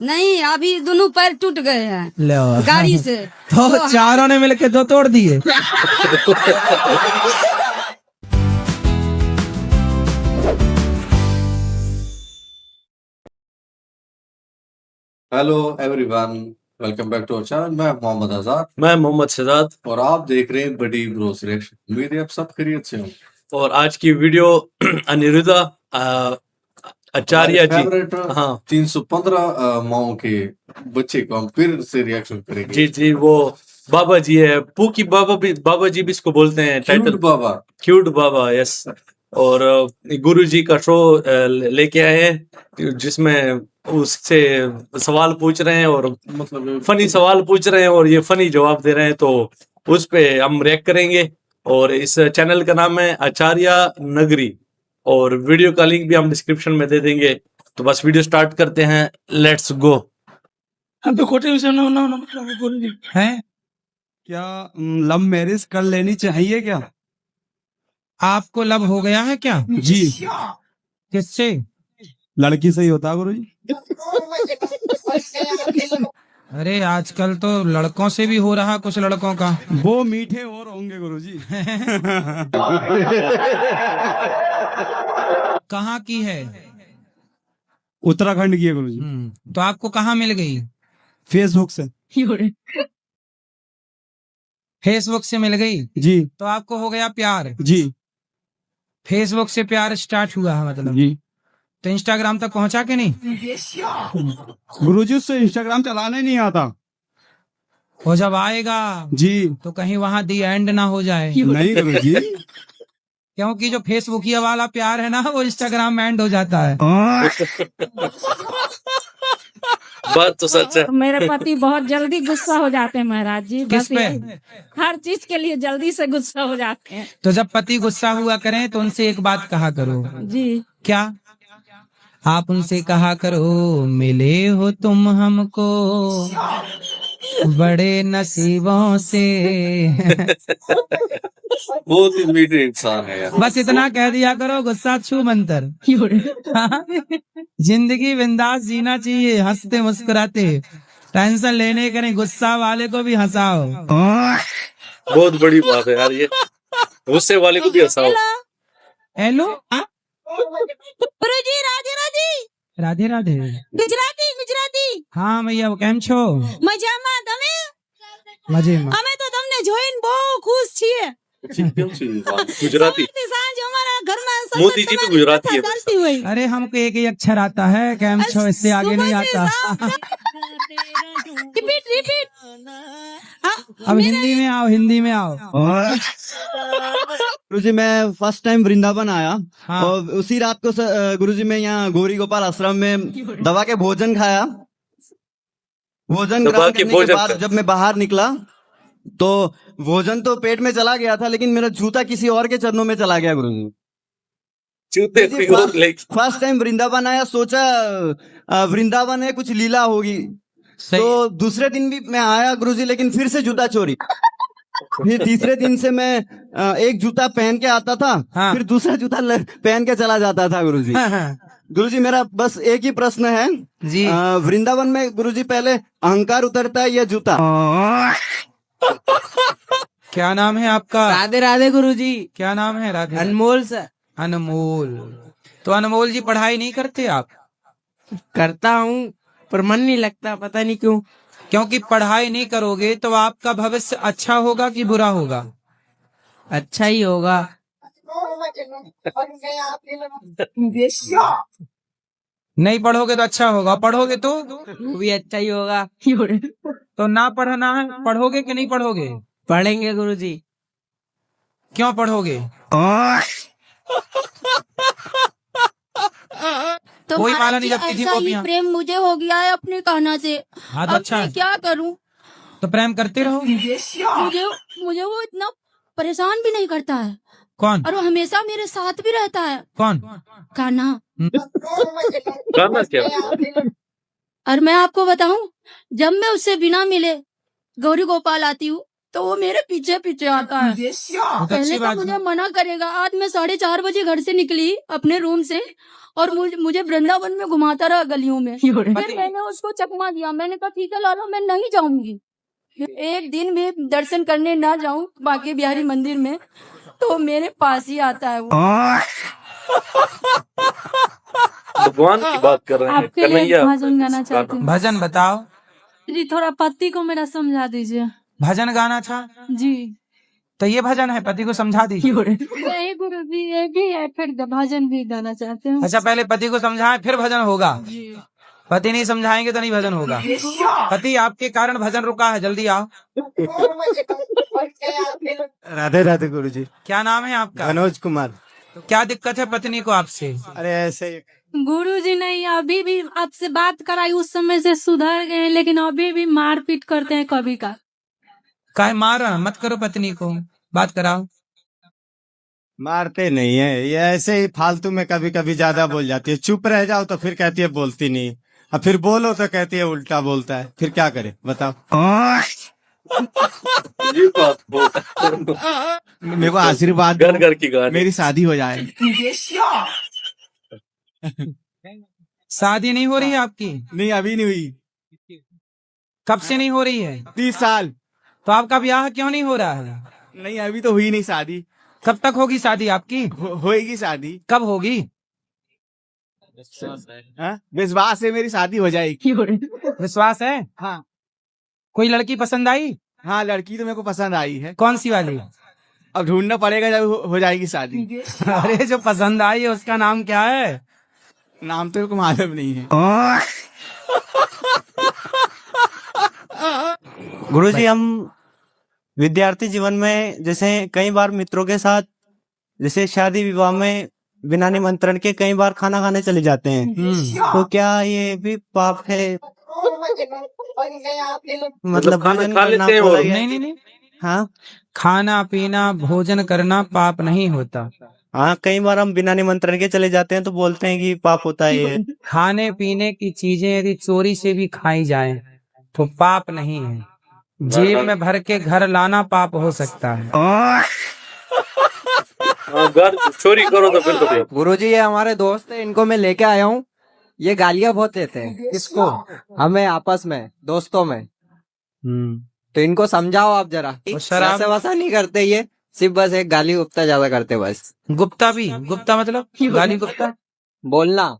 नहीं, अभी दोनों पैर टूट गए हैं लो गाड़ी से। तो चारों ने मिलके दो तोड़ दिए। Hello everyone, welcome back to our channel. मैं मोहम्मद आजाद मैं मोहम्मद शहजाद और आप देख रहे हैं बड़ी ब्रोस रिएक्शन। उम्मीद है आप सब खैरियत से हो। और आज की वीडियो अनिरुद्धा आचार्य जी, फेवरेट हाँ 315 माओ के बच्चे को हम फिर से रिएक्शन करेंगे। जी जी, वो बाबा जी है, पूकी बाबा जी भी इसको बोलते हैं। क्यूट टाइटल बाबा। क्यूट बाबा, यस। और गुरु जी का शो लेके आए हैं जिसमें उससे सवाल पूछ रहे हैं और मतलब फनी सवाल पूछ रहे हैं और ये फनी जवाब दे रहे हैं, तो उस पे हम रिएक्ट करेंगे। और इस चैनल का नाम है आचार्य नगरी और वीडियो का लिंक भी हम डिस्क्रिप्शन में दे देंगे। तो बस वीडियो स्टार्ट करते हैं, लेट्स गो। हम तो खोटे विषय हैं क्या लव मैरिज कर लेनी चाहिए क्या? आपको लब हो गया है क्या? जी, किससे? लड़की से ही होता है गुरु जी। अरे आजकल तो लड़कों से भी हो रहा कुछ लड़कों का। वो मीठे और होंगे गुरु जी। कहाँ की है? उत्तराखंड की है गुरु जी। तो आपको कहाँ मिल गई? फेसबुक से। फेसबुक से मिल गई? जी तो आपको हो गया प्यार? जी फेसबुक से प्यार स्टार्ट हुआ है मतलब? जी। तो इंस्टाग्राम तक पहुंचा के नहीं? गुरु जी उससे इंस्टाग्राम चलाने नहीं आता। वो जब आएगा जी तो कहीं वहां दी एंड ना हो जाए। नहीं गुरु जी। क्योंकि जो फेसबुकिया वाला प्यार है ना, वो इंस्टाग्राम में एंड हो जाता है। बात तो सच है। मेरे पति बहुत जल्दी गुस्सा हो जाते हैं महाराज जी। किस बस पे? यही, हर चीज के लिए जल्दी से गुस्सा हो जाते हैं तो जब पति गुस्सा हुआ करें तो उनसे एक बात कहा करो। जी। क्या? आप उनसे कहा करो, मिले हो तुम हमको बड़े नसीबों से। बहुत ही मीठे इंसान है यार। बस इतना कह दिया करो, गुस्सा छू मंतर। जिंदगी बिंदास जीना चाहिए, हंसते मुस्कुराते। टेंशन लेने के नहीं, गुस्सा वाले को भी हंसाओ। बहुत बड़ी बात है यार ये, गुस्से वाले को भी हंसाओ। हेलो गुरुजी, राधे राधे। राधे राधे। गुजराती गुजराती। हाँ भैया, કેમ છો? મજામાં તમે? મજેમાં। અમે તો તમને જોઈને બહુ ખુશ છીએ। गुजराती સવારથી સાંજ અમારા ઘરમાં સતત मोदी जी भी તમારી गुजराती कथा है। ચાલતી હોય। अरे हमको एक ही अक्षर आता है, કેમ છો, इससे आगे नहीं सुबह से आता। शाम रिपीट रिपीट। अब हिंदी में आओ, हिंदी में आओ। गुरुजी मैं फर्स्ट टाइम वृंदावन आया। हाँ। और उसी रात को गुरुजी मैं यहाँ गौरी गोपाल आश्रम में दवा के भोजन खाया। भोजन दवा ग्रहण के करने के भोजन बाद का। जब मैं बाहर निकला तो भोजन तो पेट में चला गया था, लेकिन मेरा जूता किसी और के चरणों में चला गया गुरुजी। जूते कोई और लेके। फर्स्ट टाइम वृंदावन आया, सोचा वृंदावन है, कुछ लीला होगी। सही। तो दूसरे दिन भी मैं आया गुरुजी, लेकिन फिर से जूता चोरी। फिर तीसरे दिन से मैं एक जूता पहन के आता था। हाँ। फिर दूसरा जूता पहन के चला जाता था गुरुजी। गुरुजी मेरा बस एक ही प्रश्न है जी। वृंदावन में गुरुजी पहले अहंकार उतरता है या जूता? क्या नाम है आपका? राधे राधे गुरुजी। क्या नाम है? राधे। अनमोल सर। अनमोल। तो अनमोल जी, पढ़ाई नहीं करते आप? करता हूँ पर मन नहीं लगता, पता नहीं क्यों। क्योंकि पढ़ाई नहीं करोगे तो आपका भविष्य अच्छा होगा कि बुरा होगा? अच्छा ही होगा। नहीं पढ़ोगे तो अच्छा होगा, पढ़ोगे तो वो भी अच्छा ही होगा। तो ना पढ़ना है, पढ़ोगे कि नहीं पढ़ोगे? पढ़ेंगे गुरुजी। क्यों पढ़ोगे? तो कोई माला महाराज नहीं जी, जपती थी ऐसा वो ही भी यहाँ। प्रेम मुझे हो गया है अपने कहना से। हाँ तो अब अच्छा मैं है। क्या करूं? तो प्रेम करते रहो। मुझे मुझे वो इतना परेशान भी नहीं करता है कौन? और वो हमेशा मेरे साथ भी रहता है। कौन? कान्हा। गाना क्या? और मैं आपको बताऊं, जब मैं उससे बिना मिले गौरी गोपाल आती हूँ तो वो मेरे पीछे पीछे आता है। बहुत पहले अच्छी तो बात मुझे है। मना करेगा। आज मैं 4:30 बजे घर से निकली अपने रूम से और मुझे वृंदावन में घुमाता रहा गलियों में। फिर मैंने उसको चकमा दिया। मैंने कहा ठीक है लालो, मैं नहीं जाऊंगी। एक दिन भी दर्शन करने ना जाऊं बांके बिहारी मंदिर में तो मेरे पास ही आता है वो। भगवान की बात कर रहे हैं, आपके लिए कन्हैया भजन गाना चाहती हूँ। भजन बताओ। जी थोड़ा पति को मेरा समझा दीजिए। भजन गाना था जी तो ये भजन है, पति को समझा दीजिए। नहीं गुरु जी, ये भी है, फिर भजन भी गाना चाहते हैं। अच्छा पहले पति को समझाएं फिर भजन होगा। जी पति नहीं समझाएंगे तो नहीं भजन होगा। पति आपके कारण भजन रुका है, जल्दी आओ। राधे राधे गुरुजी। क्या नाम है आपका? मनोज कुमार। तो क्या दिक्कत है पत्नी को आपसे? अरे ऐसे गुरु जी नहीं, अभी भी आपसे बात कराई उस समय से सुधर गए, लेकिन अभी भी मारपीट करते हैं कभी का। काहे मार मत करो पत्नी को, बात कराओ। मारते नहीं है, ये ऐसे ही फालतू में कभी कभी ज्यादा बोल जाती है। चुप रह जाओ तो फिर कहती है बोलती नहीं, और फिर बोलो तो कहती है उल्टा बोलता है। फिर क्या करे बताओ। ये बात बहुत मेरे को आशीर्वाद घर दो, घर की कहानी। मेरी शादी हो जाए। शादी नहीं हो रही है आपकी? नहीं अभी नहीं हुई। कब से नहीं हो रही है? 30 साल। तो आपका ब्याह क्यों नहीं हो रहा है? नहीं अभी तो हुई नहीं शादी। कब तक होगी शादी आपकी? होएगी शादी। कब होगी? हाँ? विश्वास है मेरी शादी हो जाएगी। विश्वास है? हाँ कोई लड़की पसंद आई? हाँ, लड़की तो मेरे को पसंद आई है। कौन सी वाली? अब ढूंढना पड़ेगा जब हो जाएगी शादी। अरे जो पसंद आई है उसका नाम क्या है? नाम तो मेरे को मालूम नहीं है। गुरुजी हम विद्यार्थी जीवन में जैसे कई बार मित्रों के साथ जैसे शादी विवाह में बिना निमंत्रण के कई बार खाना खाने चले जाते हैं, तो क्या ये भी पाप है? मतलब खाना भोजन खा करना लेते हैं बोला और गया है। नहीं हाँ खाना पीना भोजन करना पाप नहीं होता। हाँ, कई बार हम बिना निमंत्रण के चले जाते हैं तो बोलते हैं कि पाप होता है ये। खाने पीने की चीजें यदि चोरी से भी खाई जाएं तो पाप नहीं है। जेब में भर के घर लाना पाप हो सकता है। घर चोरी करो तो फिर तो ठीक। गुरुजी ये हमारे दोस्त है, इनको मैं लेके आया हूँ। ये गालियां बहुत देते हैं। किसको? हमें आपस में, दोस्तों में। तो इनको समझाओ आप जरा। और शराब? वैसा वैसा नहीं करते ये, सिर्फ बस एक गाली गुप्ता ज्यादा करते बस। गुप्ता भी? गुप्ता मतलब गाली गुप्ता? बोलना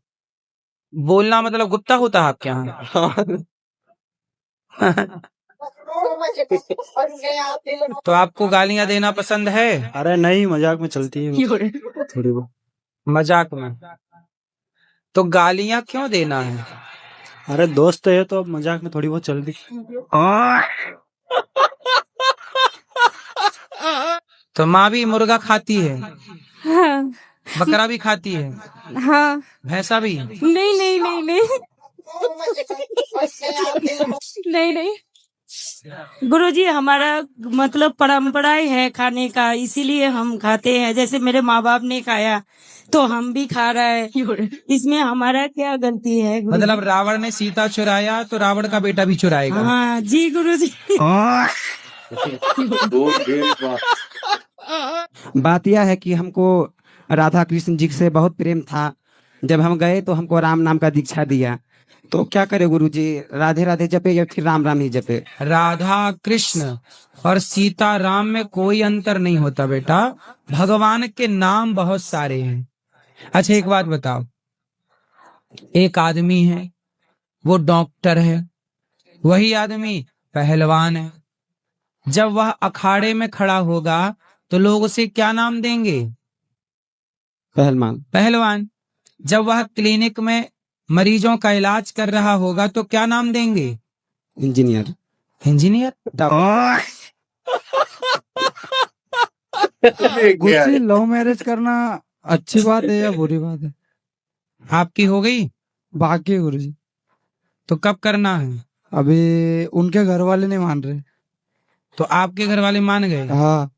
बोलना मतलब गुप्ता होता है आपके यहाँ? तो आपको गालियां देना पसंद है? अरे नहीं, मजाक में चलती है थोड़ी बहुत। मजाक में? तो गालियां क्यों देना है? अरे दोस्त है तो मजाक में थोड़ी बहुत चलती। तो माँ भी मुर्गा खाती है, हाँ बकरा भी खाती है, हाँ। भैंसा भी? नहीं नहीं नहीं नहीं नहीं नहीं गुरुजी, हमारा मतलब परंपरा ही है खाने का, इसीलिए हम खाते हैं। जैसे मेरे माँ बाप ने खाया तो हम भी खा रहे हैं, इसमें हमारा क्या गलती है गुरुजी? मतलब रावण ने सीता चुराया तो रावण का बेटा भी चुराएगा। हाँ जी गुरुजी। बात यह है कि हमको राधा कृष्ण जी से बहुत प्रेम था। जब हम गए तो हमको राम नाम का दीक्षा दिया। तो क्या करे गुरुजी, राधे राधे जपे या फिर राम राम ही जपे? राधा कृष्ण और सीता राम में कोई अंतर नहीं होता बेटा। भगवान के नाम बहुत सारे हैं। अच्छा एक बात बताओ, एक आदमी है वो डॉक्टर है, वही आदमी पहलवान है। जब वह अखाड़े में खड़ा होगा तो लोग उसे क्या नाम देंगे? पहलवान। पहलवान। जब वह क्लिनिक में मरीजों का इलाज कर रहा होगा तो क्या नाम देंगे? इंजीनियर। इंजीनियर। गुरुजी लव मैरिज करना अच्छी बात है या बुरी बात है? आपकी हो गई? बाकी है गुरुजी। तो कब करना है? अभी उनके घर वाले नहीं मान रहे। तो आपके घर वाले मान गए? हाँ।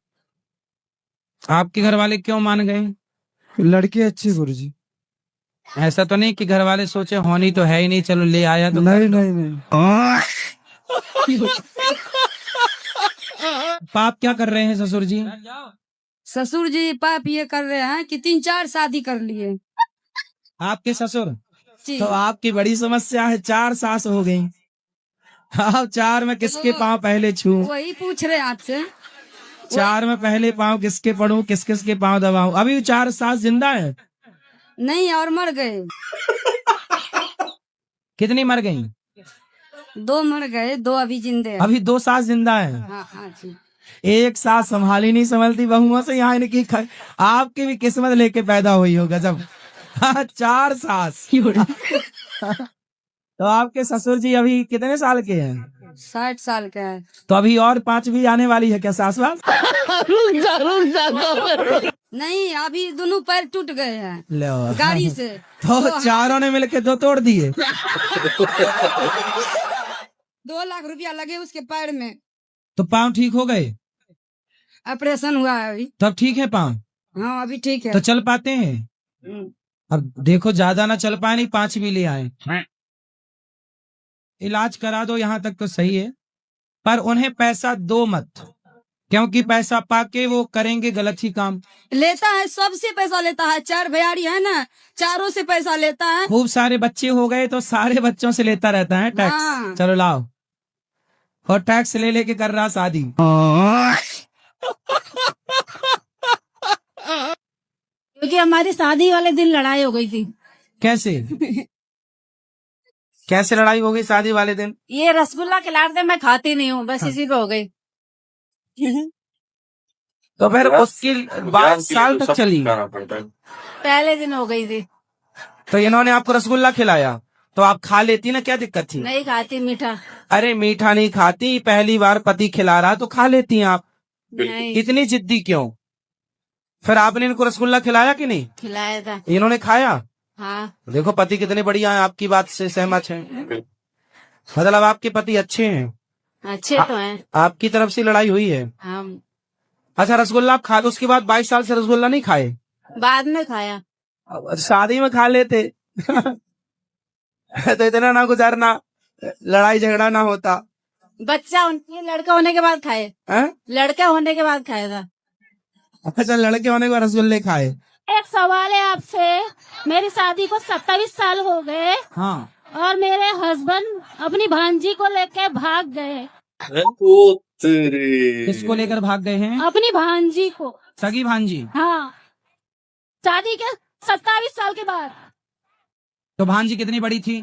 आपके घर वाले क्यों मान गए? लड़की अच्छी गुरुजी। ऐसा तो नहीं कि घर वाले सोचे होनी तो है ही नहीं, चलो ले आया तो? नहीं नहीं नहीं। पाप क्या कर रहे हैं ससुर जी? ससुर जी पाप ये कर रहे हैं कि 3-4 शादी कर लिए आपके ससुर? जी। तो आपकी बड़ी समस्या है, 4 सास हो गई। आप 4 में किसके पाँव पहले छू? वही पूछ रहे हैं आपसे। 4 में पहले पाँव किसके पढ़ूं, किस किस के पाँव दबाऊं? अभी 4 सास जिंदा है? नहीं, और मर गए। कितनी मर गई? 2 मर गए, 2 अभी जिंदे हैं। अभी 2 सास जिंदा है। हाँ हाँ जी। एक सास संभाली नहीं संभलती बहुओं से, यहाँ इनकी आपकी भी किस्मत लेके पैदा हुई हो। गजब। 4 सास। तो आपके ससुर जी अभी कितने साल के हैं? 60 साल का है। तो अभी और 5 भी आने वाली है क्या सास वास? नहीं, अभी दोनों पैर टूट गए हैं लो। गाड़ी से। तो चारों ने मिलके 2 तोड़ दिए। 2 लाख रुपया लगे उसके पैर में। तो पाँव ठीक हो गए? ऑपरेशन हुआ है अभी। तब ठीक है पाँव? हाँ अभी ठीक है। तो चल पाते हैं? अब देखो ज्यादा ना चल पाए, नहीं 5 भी ले आए। इलाज करा दो, यहाँ तक तो सही है, पर उन्हें पैसा दो मत, क्योंकि पैसा पाके वो करेंगे गलत ही काम। लेता है, सबसे पैसा लेता है। 4 भैयारी है ना, चारों से पैसा लेता है। खूब सारे बच्चे हो गए तो सारे बच्चों से लेता रहता है टैक्स। हाँ। चलो लाओ। और टैक्स ले लेके कर रहा शादी। क्योंकि हमारी शादी वाले दिन लड़ाई हो गई थी। कैसे? कैसे लड़ाई हो गई शादी वाले दिन? ये रसगुल्ला खिलाते, मैं खाती नहीं हूँ, बस इसी पे हो गई। तो फिर उसकी 22 साल तक चली। पहले दिन हो गई थी। तो इन्होंने आपको रसगुल्ला खिलाया तो आप खा लेती ना, क्या दिक्कत थी? नहीं खाती मीठा। अरे मीठा नहीं खाती, पहली बार पति खिला रहा तो खा लेती हैं आप। नहीं इतनी जिद्दी क्यों? फिर आपने इनको रसगुल्ला खिलाया कि नहीं? खिलाया था। इन्होंने खाया? हाँ। देखो पति कितने बढ़िया हैं, आपकी बात से सहमत हैं। मतलब आपके पति अच्छे हैं। अच्छे तो हैं। आपकी तरफ से लड़ाई हुई है? हाँ। अच्छा, रसगुल्ला आप खा लो, उसके बाद 22 साल से रसगुल्ला नहीं खाए? बाद में खाया। शादी में खा लेते। तो इतना ना गुजारना, लड़ाई झगड़ा ना होता। बच्चा उनके लड़का होने के बाद खाए। हैं? लड़का होने के बाद खाया था। अच्छा, लड़के होने के बाद रसगुल्ले खाए। एक सवाल है आपसे, मेरी शादी को 27 साल हो गए। हाँ। और मेरे हस्बैंड अपनी भांजी को लेकर भाग गए। किसको लेकर भाग गए हैं? अपनी भांजी को। सगी भांजी? हाँ, शादी के 27 साल के बाद। तो भांजी कितनी बड़ी थी?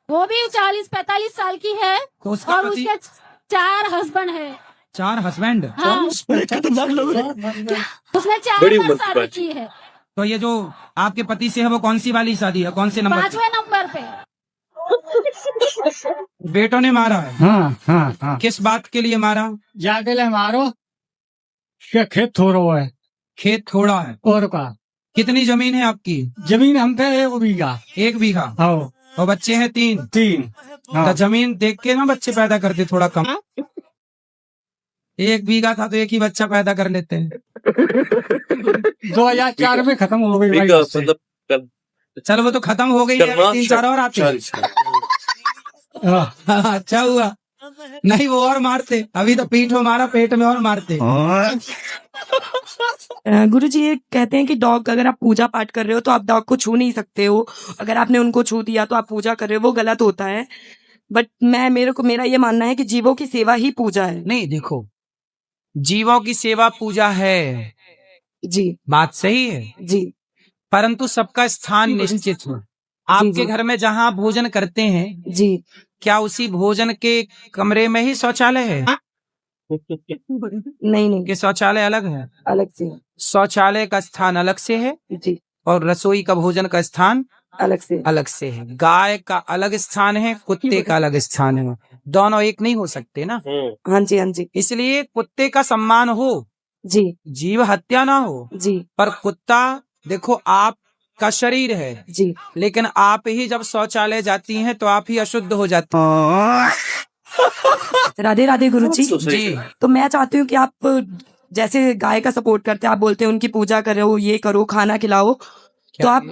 वो भी 40-45 साल की है। तो उसका और पति? उसके 4 हस्बैंड है। 4 हस्बैंड? हाँ। उसने 4 बड़ी बार उम्र की शादी बात। की है। तो ये जो आपके पति से है वो कौन सी वाली शादी है, कौन से नंबर? 5वें नंबर पे। बेटों ने मारा है? हाँ हाँ हाँ। किस बात के लिए मारा? जाके ले मारो के खेत थोड़ो है। खेत थोड़ा है? और का कितनी जमीन है आपकी? जमीन हम पे 1 बीघा। 1 बीघा? हाँ। और बच्चे हैं 3? 3। तो जमीन देख के ना बच्चे पैदा करते थोड़ा कम। 1 बीघा था तो 1 ही बच्चा पैदा कर लेते हैं। 2004 में खत्म हो गई भाई। मतलब चलो वो तो खत्म हो गई है, 3-4 और आते हैं। हाँ, अच्छा हुआ नहीं, वो और मारते। अभी तो पीठ में मारा, पेट में और मारते। गुरुजी ये कहते हैं कि डॉग, अगर आप पूजा पाठ कर रहे हो तो आप डॉग को छू नहीं सकते हो। अगर आपने उनको छू दिया तो आप पूजा कर रहे हो, वो गलत होता है। बट मेरा ये मानना है कि जीवों की सेवा ही पूजा है। नहीं, देखो जीवों की सेवा पूजा है जी, बात सही है जी, परंतु सबका स्थान निश्चित है। आपके घर में जहाँ भोजन करते हैं जी, क्या उसी भोजन के कमरे में ही शौचालय है? नहीं कि शौचालय अलग है? अलग से। शौचालय का स्थान अलग से है जी, और रसोई का भोजन का स्थान अलग से है। गाय का अलग स्थान है, कुत्ते का अलग स्थान है, दोनों एक नहीं हो सकते ना। हाँ जी, हाँ जी। इसलिए कुत्ते का सम्मान हो जी, जीव हत्या ना हो जी, पर कुत्ता, देखो आपका शरीर है जी, लेकिन आप ही जब शौचालय जाती हैं तो आप ही अशुद्ध हो जाती राधे राधे गुरुजी। जी। तो मैं चाहती हूँ कि आप जैसे गाय का सपोर्ट करते हैं, आप बोलते हैं उनकी पूजा करो, ये करो, खाना खिलाओ, तो आप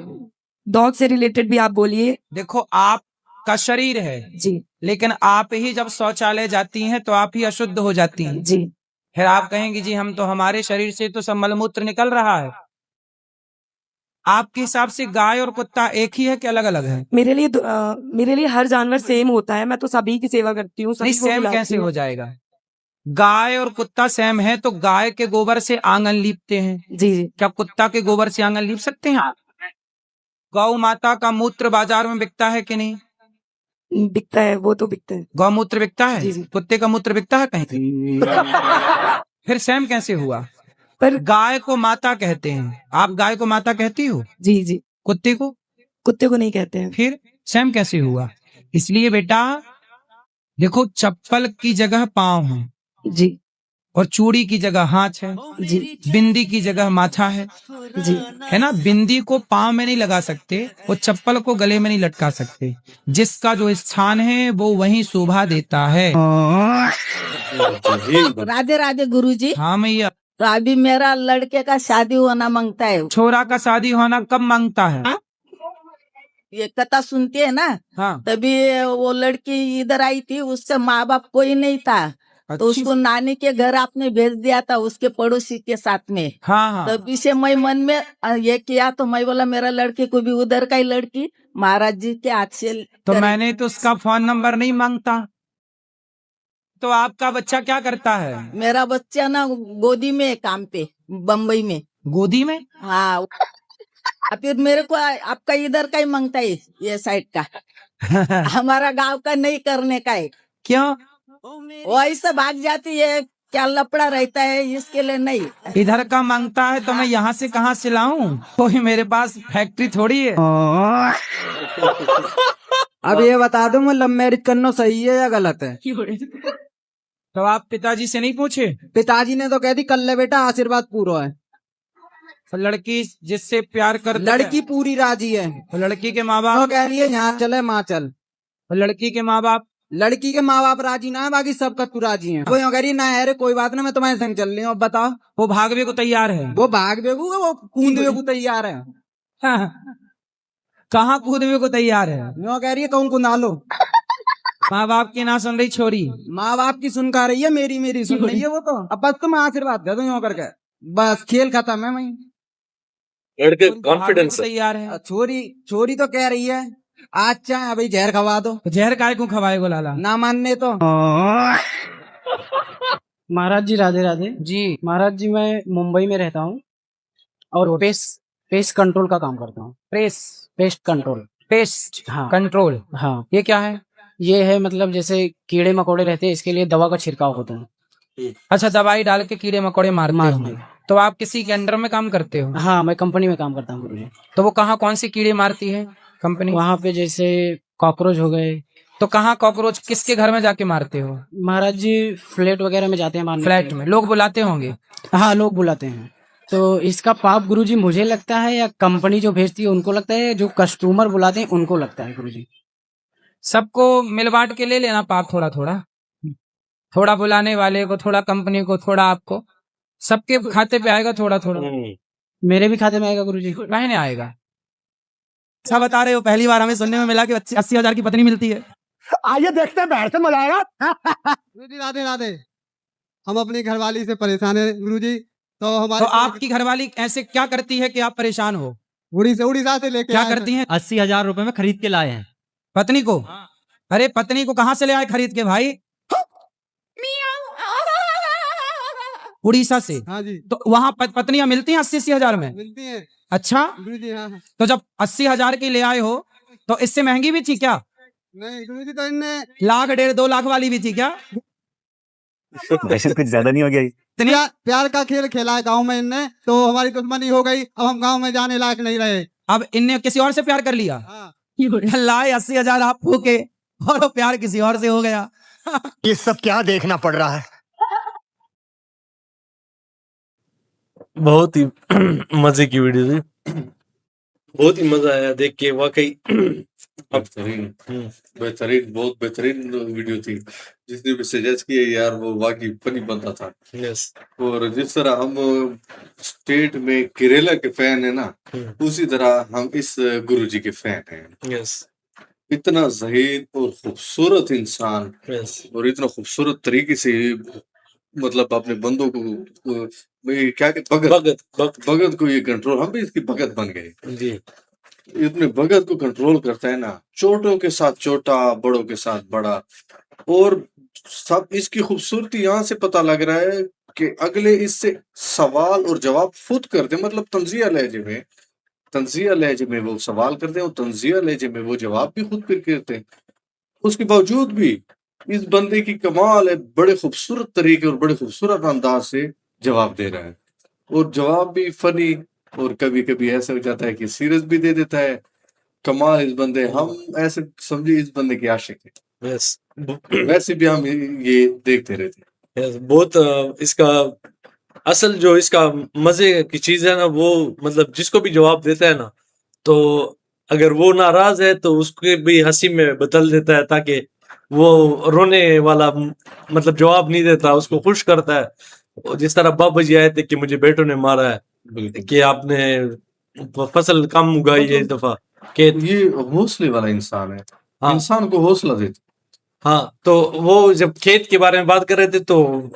डॉग से रिलेटेड भी आप बोलिए। देखो आपका शरीर है जी, लेकिन आप ही जब शौचालय जाती हैं तो आप ही अशुद्ध हो जाती हैं, जी, फिर आप कहेंगे जी हम तो हमारे शरीर से तो सब मलमूत्र निकल रहा है। आपके हिसाब से गाय और कुत्ता एक ही है कि अलग अलग है? मेरे लिए हर जानवर सेम होता है। मैं तो सभी की सेवा करती हूँ। नहीं, सेम कैसे हो जाएगा? गाय और कुत्ता सेम है तो गाय के गोबर से आंगन लीपते हैं, जी जी क्या कुत्ता के गोबर से आंगन लीप सकते हैं आप? गौ माता का मूत्र बाजार में बिकता है कि नहीं? बिकता है, वो तो बिकता है। गौमूत्र बिकता है, जी, जी। कुत्ते का मूत्र बिकता है कहीं? फिर सेम कैसे हुआ? पर गाय को माता कहते हैं, आप गाय को माता कहती हो? जी जी कुत्ते को? कुत्ते को नहीं कहते हैं। फिर सेम कैसे हुआ? इसलिए बेटा देखो, चप्पल की जगह पाँव है जी और चूड़ी की जगह हाथ है, जी बिंदी की जगह माथा है जी है ना? बिंदी को पाँव में नहीं लगा सकते, वो चप्पल को गले में नहीं लटका सकते। जिसका जो स्थान है वो वहीं शोभा देता है। राधे राधे गुरुजी। हाँ मैया। तो अभी मेरा लड़के का शादी होना मांगता है। छोरा का शादी होना कब मांगता है? ये कथा सुनती है ना, हाँ। तभी वो लड़की इधर आई थी, उसका माँ बाप कोई नहीं था, तो उसको नानी के घर आपने भेज दिया था उसके पड़ोसी के साथ में। हाँ हाँ। तभी से मैं मन में ये किया, तो मैं बोला मेरा लड़के को भी उधर का ही लड़की महाराज जी के हाथ से तो मैंने तो उसका फोन नंबर नहीं मांगता। तो आपका बच्चा क्या करता है? मेरा बच्चा ना गोदी में है, काम पे बम्बई में। गोदी में? हाँ। फिर मेरे को आपका इधर का ही मांगता है, ये साइड का। हमारा गांव का नहीं करने का है। क्यों? वो ऐसा भाग जाती है, क्या लपड़ा रहता है, इसके लिए नहीं। इधर का मांगता है तो मैं यहाँ से कहाँ से लाऊं? कोई मेरे पास फैक्ट्री थोड़ी है। अब ये बता दो, मैं लव मैरिज करना सही है या गलत है? तो आप पिताजी से नहीं पूछे? पिताजी ने तो कह दी कर ले बेटा, आशीर्वाद पूरा है। तो लड़की जिससे प्यार करती लड़की पूरी राजी है। तो लड़की के माँ तो बाप? कह रही है यहाँ चले माँ चल। तो लड़की के माँ बाप? लड़की के माँ बाप राजी ना है, बाकी सबका तू राजी है। वो यूं कह रही ना है, कोई बात ना, मैं तुम्हारे संग चल रही हूँ। अब बताओ। वो भागवे को तैयार है? वो भागवे को, वो कूदवे को तैयार है। कहाँ कूदवे को तैयार है? यूं कह रही है कौन कुंदा लो। माँ बाप की ना सुन रही छोरी? माँ बाप की सुन का रही है, मेरी सुन रही है वो तो। अब बस तुम आशीर्वाद दे दो यूं करके, बस खेल खत्म है। वही लड़के कॉन्फिडेंस तैयार है। छोरी तो कह रही है अच्छा अभी जहर खवा दो। तो जहर काय को खवाएगो लाला? ना मानने तो। महाराज जी राधे राधे जी। महाराज जी, मैं मुंबई में रहता हूँ और पेस्ट कंट्रोल का काम करता हूँ। Pest control. पेस्ट हाँ कंट्रोल। हाँ। ये क्या है? ये है मतलब जैसे कीड़े मकोड़े रहते हैं, इसके लिए दवा का छिड़काव होता है। अच्छा, दवाई डाल के कीड़े मकोड़े मारते हो। तो आप किसी के अंडर में काम करते हो? हाँ, मैं कंपनी में काम करता हूँ गुरुजी। तो वो कहाँ कौन सी कीड़े मारती है कंपनी? वहाँ पे जैसे कॉकरोच हो गए। तो कहाँ कॉकरोच, किसके घर में जाके मारते हो? महाराज जी फ्लैट वगैरह में जाते हैं मारने। फ्लैट में लोग बुलाते होंगे? हाँ, लोग बुलाते हैं। तो इसका पाप गुरुजी मुझे लगता है या कंपनी जो भेजती है उनको लगता है, जो कस्टमर बुलाते हैं उनको लगता है गुरुजी? सबको मिल बांट के ले लेना पाप, थोड़ा थोड़ा। थोड़ा बुलाने वाले को, थोड़ा कंपनी को, थोड़ा आपको, सबके खाते पे आएगा थोड़ा थोड़ा। मेरे भी खाते में आएगा गुरुजी? महीने आएगा। अच्छा बता रहे हो, पहली बार हमें सुनने में मिला कि 80,000 की पत्नी मिलती है। आइए देखते हैं, बैठ से मजा आएगा। गुरुजी राधे राधे। हम अपनी घरवाली से परेशान है गुरुजी। तो हमारे आपकी घरवाली ऐसे क्या करती है कि आप परेशान हो? उड़ीसा से लेके क्या करती हैं? 80,000 रुपए में खरीद के लाए हैं पत्नी को। अरे पत्नी को कहाँ से ले आए खरीद के भाई? उड़ीसा से? हाँ जी। तो वहाँ पत्नियां मिलती हैं 80,000 में? मिलती हैं। अच्छा गुरुजी हाँ। तो जब 80,000 की ले आए हो तो इससे महंगी भी थी क्या? नहीं गुरुजी, तो इनने 1,00,000 1.5 2 लाख वाली भी थी क्या? दहशत कुछ ज्यादा नहीं हो गया? प्यार का खेल खेला है गाँव में इनने, तो हमारी दुश्मनी हो गई। अब हम गाँव में जाने लायक नहीं रहे। अब इनने किसी और से प्यार कर लिया? लाए 80,000 आप फूके और वो प्यार किसी और से हो गया। ये सब क्या देखना पड़ रहा है? बहुत ही मजे की वीडियो थी, बहुत ही मजा आया देख के वाकई। बेहतरीन बहुत बेहतरीन वीडियो थी। जिसने भी सजेस्ट किया यार, वो वाकई फनी बनता था। यस। और जिस तरह हम स्टेट में केरला के फैन है ना, उसी तरह हम इस गुरुजी के फैन हैं। यस। इतना ज़हीन और खूबसूरत इंसान, यस। और इतना खूबसूरत तरीके से मतलब अपने बंदों ये क्या भगत को ये कंट्रोल, हम भी इसकी भगत बन गए जी। इतने भगत को कंट्रोल करता है ना, छोटों के साथ छोटा, बड़ों के साथ बड़ा। और सब इसकी खूबसूरती यहाँ से पता लग रहा है कि अगले इससे सवाल और जवाब खुद करते, मतलब तंजिया लहजे में वो सवाल करते हैं और तंजिया लहजे में वो जवाब भी खुद फिर करते हैं। उसके बावजूद भी इस बंदे की कमाल है, बड़े खूबसूरत तरीके और बड़े खूबसूरत अंदाज से जवाब दे रहा है, और जवाब भी फनी, और कभी कभी ऐसा हो जाता है कि सीरियस भी दे देता है। कमाल इस बंदे, हम ऐसे समझे इस बंदे के आशिक है। वैसे भी हम ये देखते रहते हैं। बहुत इसका असल जो इसका मजे की चीज है ना, वो मतलब जिसको भी जवाब देता है ना, तो अगर वो नाराज है तो उसके भी हंसी में बदल देता है, ताकि वो रोने वाला मतलब जवाब नहीं देता, उसको खुश करता है। जिस तरह बाबा जी आए थे कि मुझे बेटों ने मारा है, कि आपने फसल कम उगाई है इस दफा, कि ये हौसले वाला इंसान है। हाँ, इंसान को हौसला देता। हाँ, तो वो जब खेत के बारे में बात कर रहे थे, तो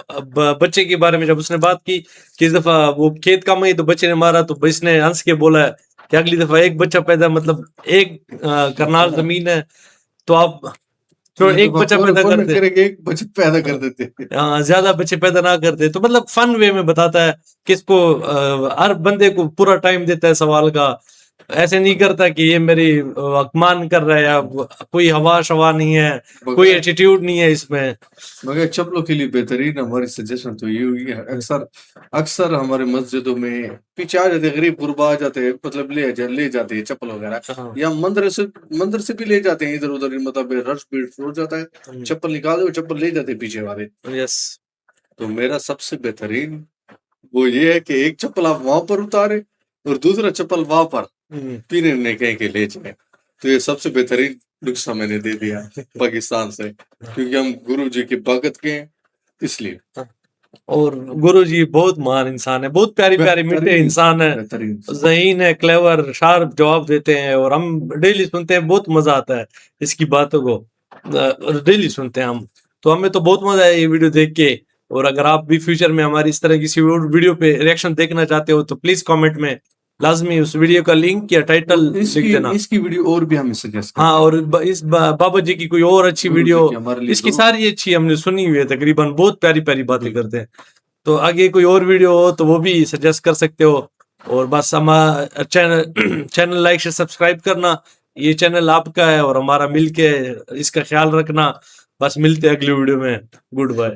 बच्चे के बारे में जब उसने बात की कि इस दफा वो खेत कम है तो बच्चे ने मारा, तो इसने हंस के बोला है कि अगली दफा एक बच्चा पैदा, मतलब एक करनाल जमीन है तो आप एक बच्चा पैदा करते, एक बच्चा पैदा कर देते, ज्यादा बच्चे पैदा ना करते। तो मतलब फन वे में बताता है, किसको हर बंदे को पूरा टाइम देता है सवाल का, ऐसे नहीं करता कि ये मेरी अपमान कर रहा है, या कोई हवा शवा नहीं है, कोई एटीट्यूड नहीं है इसमें। मगर चप्पलों के लिए बेहतरीन हमारी सजेशन तो ये हुई है, अक्सर हमारे मस्जिदों में पीछे आ जाते गरीब गुरबा आ जाते हैं, मतलब ले जाते हैं चप्पल वगैरह, या मंदिर से भी ले जाते हैं, इधर उधर, मतलब रश भीड़ हो जाता है, चप्पल निकाल दो, चप्पल ले जाते हैं पीछे वाले। यस। तो मेरा सबसे बेहतरीन वो ये है कि एक चप्पल आप वहां पर उतारे और दूसरा चप्पल वहां पर पीने ने कहीं के ले जाए। तो ये सबसे बेहतरीन नुस्खा मैंने दे दिया पाकिस्तान से, क्योंकि हम गुरु जी के भगत के हैं इसलिए। और गुरु जी बहुत महान इंसान है, बहुत प्यारी प्यारी मीठे इंसान है, ज़हीन है, क्लेवर, शार्प जवाब देते हैं, और हम डेली सुनते हैं, बहुत मजा आता है इसकी बातों को, डेली सुनते हैं हम। तो हमें तो बहुत मजा आया ये वीडियो देख के। और अगर आप भी फ्यूचर में हमारी इस तरह किसी वीडियो पे रिएक्शन देखना चाहते हो, तो प्लीज कमेंट में लाजमी उस वीडियो का लिंक या टाइटल लिख देना। इसकी वीडियो और भी हमें सजेस्ट हाँ, और इस बाबा जी की कोई और अच्छी वीडियो, इसकी सारी अच्छी हमने सुनी हुई है तकरीबन, बहुत प्यारी प्यारी बातें करते हैं। तो आगे कोई और वीडियो हो तो वो भी सजेस्ट कर सकते हो। और बस हमारा चैनल लाइक से सब्सक्राइब करना, ये चैनल आपका है और हमारा मिलके इसका ख्याल रखना। बस मिलते हैं अगली वीडियो में, गुड बाय।